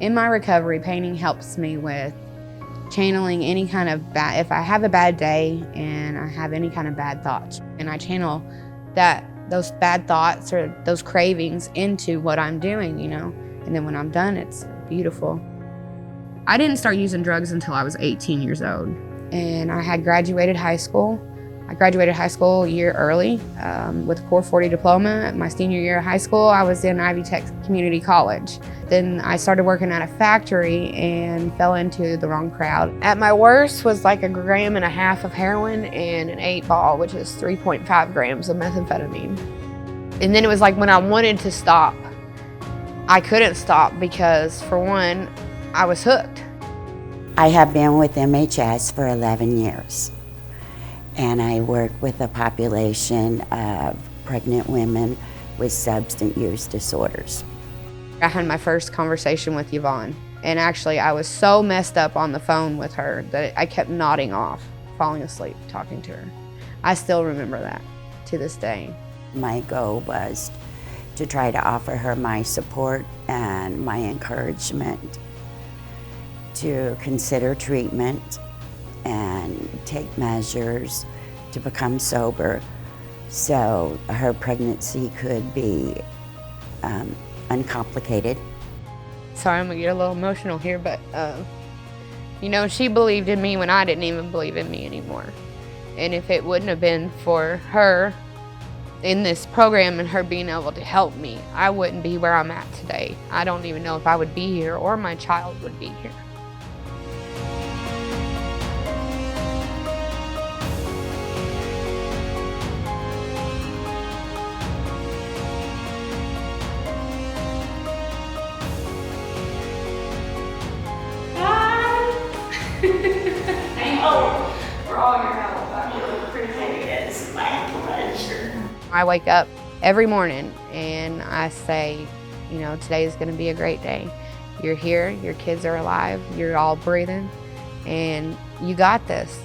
In my recovery, painting helps me with channeling any kind of if I have a bad day and I have any kind of bad thoughts, and I channel those bad thoughts or those cravings into what I'm doing, and then when I'm done, it's beautiful. I didn't start using drugs until I was 18 years old, and I had graduated high school. I graduated high school a year early with a Core 40 diploma. My senior year of high school, I was in Ivy Tech Community College. Then I started working at a factory and fell into the wrong crowd. At my worst was like 1.5 grams of heroin and an 8-ball, which is 3.5 grams of methamphetamine. And then it was like when I wanted to stop, I couldn't stop because, for one, I was hooked. I have been with MHS for 11 years. And I work with a population of pregnant women with substance use disorders. I had my first conversation with Yvonne, and actually I was so messed up on the phone with her that I kept nodding off, falling asleep talking to her. I still remember that to this day. My goal was to try to offer her my support and my encouragement to consider treatment and take measures to become sober so her pregnancy could be uncomplicated. Sorry, I'm gonna get a little emotional here, but she believed in me when I didn't even believe in me anymore. And if it wouldn't have been for her in this program and her being able to help me, I wouldn't be where I'm at today. I don't even know if I would be here or my child would be here. For all your help. I really appreciate it. It's my pleasure. I wake up every morning and I say, today is going to be a great day. You're here, your kids are alive, you're all breathing, and you got this.